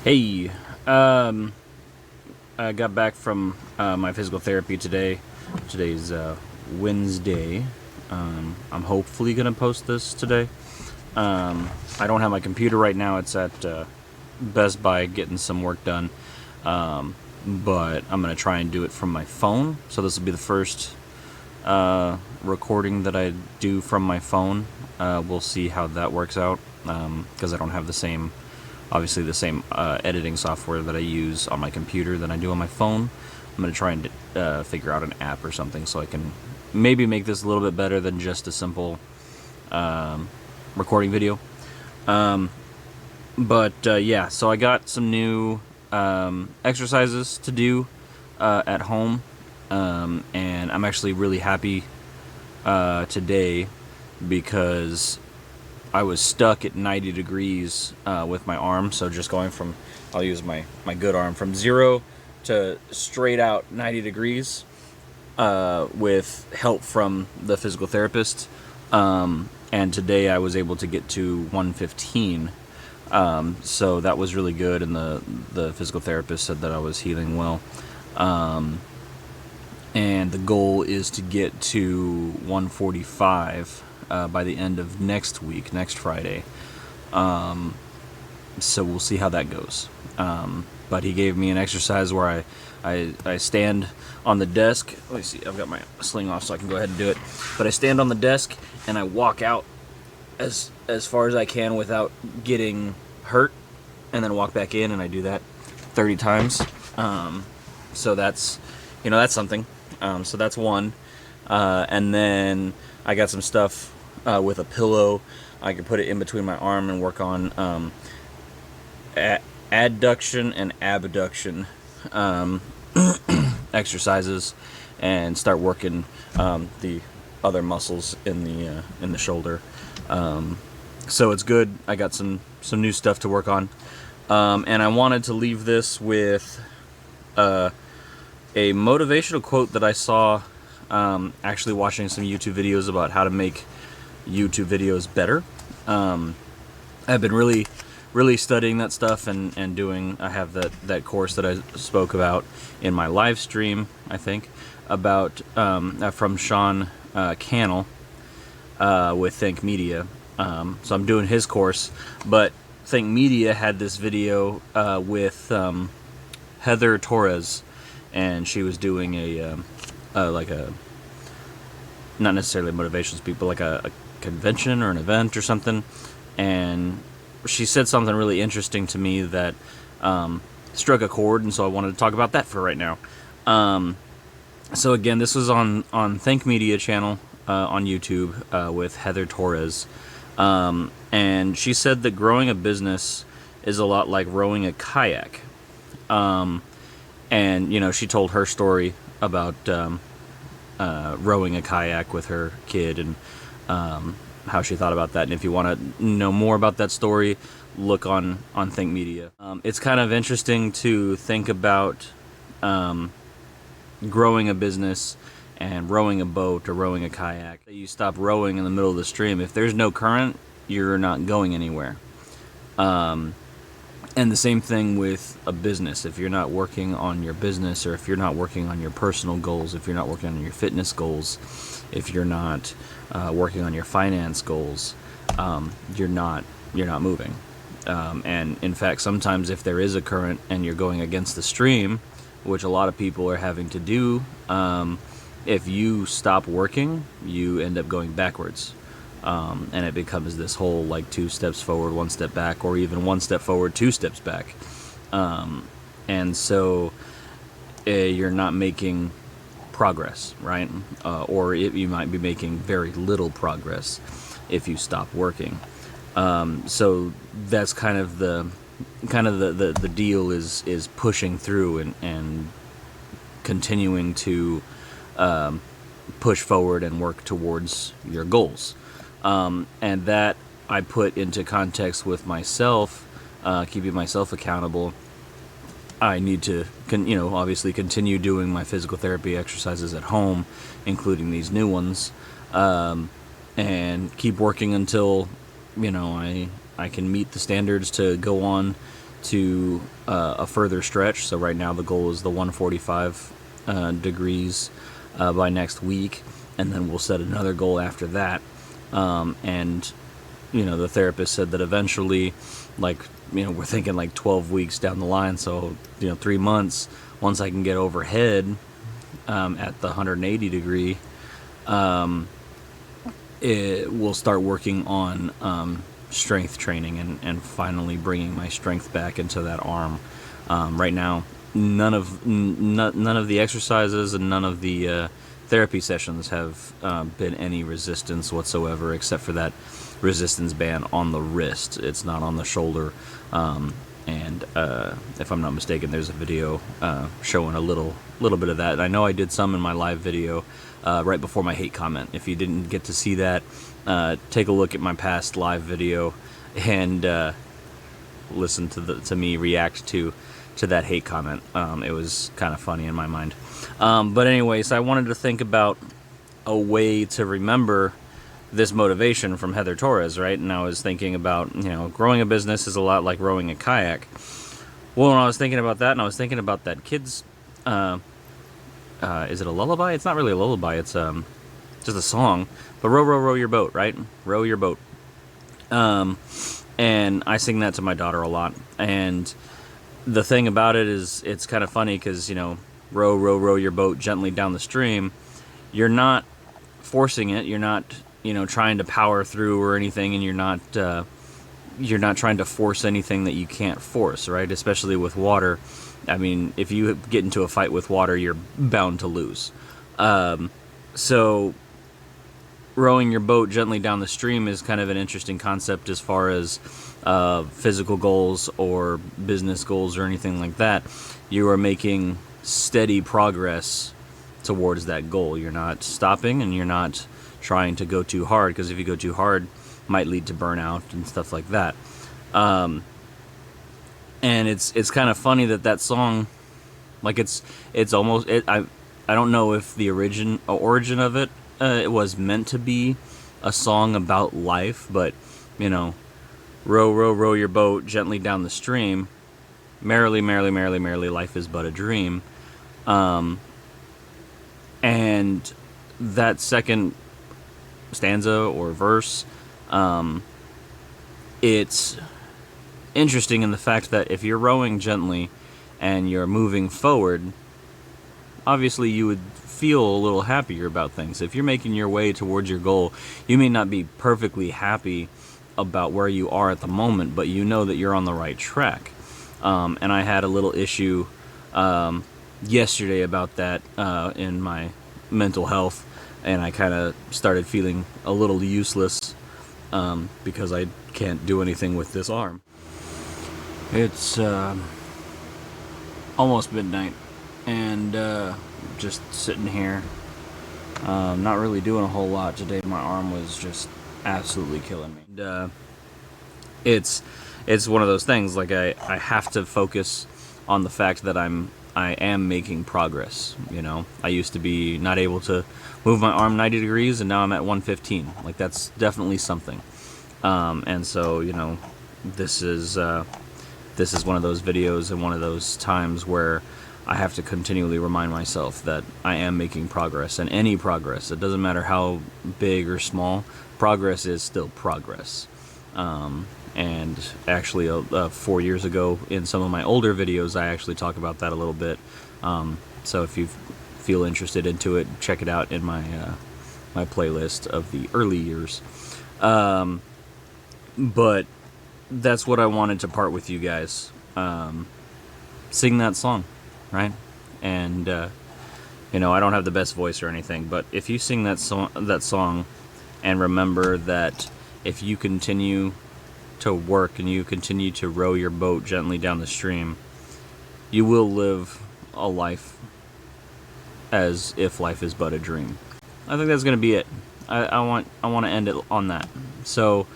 Hey, I got back from my physical therapy today. Today's Wednesday. I'm hopefully gonna post this today. I don't have my computer right now. It's at Best Buy getting some work done, but I'm gonna try and do it from my phone. So this will be the first recording that I do from my phone. We'll see how that works out because I don't have the same editing software that I use on my computer than I do on my phone. I'm going to try and figure out an app or something so I can maybe make this a little bit better than just a simple recording video. Yeah, so I got some new exercises to do at home, and I'm actually really happy today because I was stuck at 90 degrees with my arm. So just going from, I'll use my good arm, from 0 to straight out 90 degrees with help from the physical therapist. And today I was able to get to 115. So that was really good, and the physical therapist said that I was healing well. And the goal is to get to 145 by the end of next week, next Friday. So we'll see how that goes. But he gave me an exercise where I stand on the desk. Let me see, I've got my sling off so I can go ahead and do it. But I stand on the desk and I walk out as far as I can without getting hurt, and then walk back in, and I do that 30 times. So that's something. So that's one. And then I got some stuff with a pillow. I can put it in between my arm and work on adduction and abduction exercises, and start working the other muscles in the shoulder. So it's good. I got some new stuff to work on, and I wanted to leave this with a motivational quote that I saw actually watching some YouTube videos about how to make YouTube videos better. I've been really studying that stuff and doing, I have that course that I spoke about in my live stream, I think, about from Sean Cannel with Thinkmedia. So I'm doing his course, but Thinkmedia had this video with Heather Torres, and she was doing a not necessarily a motivational speak, but like a convention or an event or something, and she said something really interesting to me that struck a chord, and so I wanted to talk about that for right now. So again, this was on Thinkmedia channel on YouTube with Heather Torres, and she said that growing a business is a lot like rowing a kayak. And she told her story about rowing a kayak with her kid, and how she thought about that. And if you want to know more about that story, look on Thinkmedia. It's kind of interesting to think about growing a business and rowing a boat or rowing a kayak. You stop rowing in the middle of the stream. If there's no current, you're not going anywhere. And the same thing with a business. If you're not working on your business, or if you're not working on your personal goals, if you're not working on your fitness goals, if you're not working on your finance goals, you're not moving. And in fact, sometimes if there is a current and you're going against the stream, which a lot of people are having to do, if you stop working, you end up going backwards. And it becomes this whole like 2 steps forward, 1 step back, or even 1 step forward, 2 steps back. And so you're not making progress, right? Or you might be making very little progress if you stop working. So that's kind of the deal is pushing through and continuing to push forward and work towards your goals. And that I put into context with myself, keeping myself accountable. I need to, obviously continue doing my physical therapy exercises at home, including these new ones, and keep working until, I can meet the standards to go on to a further stretch. So right now the goal is the 145 degrees by next week, and then we'll set another goal after that. And the therapist said that eventually, like, we're thinking like 12 weeks down the line, so 3 months, once I can get overhead at the 180 degree, we'll start working on strength training and finally bringing my strength back into that arm. Right now, none of the exercises and none of the therapy sessions have been any resistance whatsoever, except for that resistance band on the wrist. It's not on the shoulder. And if I'm not mistaken, there's a video showing a little bit of that. And I know I did some in my live video right before my hate comment. If you didn't get to see that, take a look at my past live video and listen to me react to that hate comment. It was kind of funny in my mind. But anyways, I wanted to think about a way to remember this motivation from Heather Torres, right? And I was thinking about, growing a business is a lot like rowing a kayak. Well, when I was thinking about that, and I was thinking about that kid's, is it a lullaby? It's not really a lullaby, it's just a song. But row, row, row your boat, right? Row your boat. And I sing that to my daughter a lot. And the thing about it is, it's kind of funny because, row, row, row your boat gently down the stream. You're not forcing it. You're not, trying to power through or anything, and you're not trying to force anything that you can't force, right? Especially with water. I mean, if you get into a fight with water, you're bound to lose. So rowing your boat gently down the stream is kind of an interesting concept as far as physical goals or business goals or anything like that. You are making steady progress towards that goal. You're not stopping, and you're not trying to go too hard, because if you go too hard, it might lead to burnout and stuff like that. And it's kind of funny that song, like it's almost I don't know if the origin of it was meant to be a song about life, but row, row, row your boat gently down the stream, merrily, merrily, merrily, merrily, life is but a dream. And that second stanza or verse, it's interesting in the fact that if you're rowing gently and you're moving forward, obviously you would feel a little happier about things. If you're making your way towards your goal, you may not be perfectly happy about where you are at the moment, but you know that you're on the right track. And I had a little issue yesterday about that in my mental health, and I kind of started feeling a little useless because I can't do anything with this arm. It's almost midnight, and just sitting here, not really doing a whole lot today. My arm was just absolutely killing me. And, it's one of those things, like I have to focus on the fact that I am making progress. I used to be not able to move my arm 90 degrees, and now I'm at 115. Like, that's definitely something. And so, this is one of those videos and one of those times where I have to continually remind myself that I am making progress, and any progress, it doesn't matter how big or small, progress is still progress. And actually 4 years ago in some of my older videos, I actually talk about that a little bit. So if you feel interested into it, check it out in my my playlist of the early years. But that's what I wanted to part with you guys. Sing that song, right? And I don't have the best voice or anything, but if you sing that song and remember that if you continue to work and you continue to row your boat gently down the stream, you will live a life as if life is but a dream. I think that's going to be it. I want to end it on that. So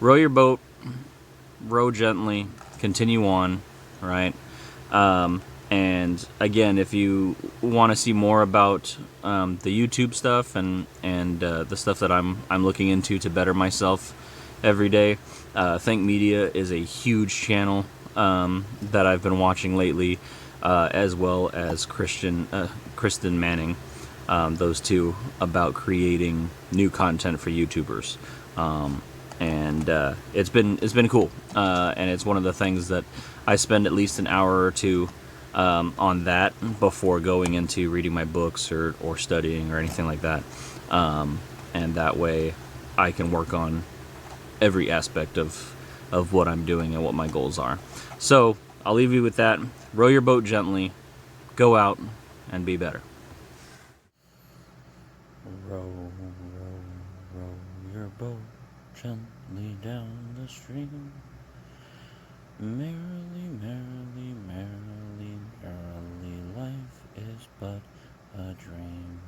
row your boat, row gently, continue on, right? And again, if you want to see more about the YouTube stuff and the stuff that I'm looking into to better myself every day, Thinkmedia is a huge channel. that I've been watching lately, as well as Kristin Manning, those two, about creating new content for YouTubers. And it's been cool, and it's one of the things that I spend at least an hour or two on that before going into reading my books or studying or anything like that. And that way I can work on every aspect of what I'm doing and what my goals are. So I'll leave you with that. Row your boat gently. Go out and be better. Row, row, row your boat gently down the stream. Merrily, merrily, merrily, merrily, life is but a dream.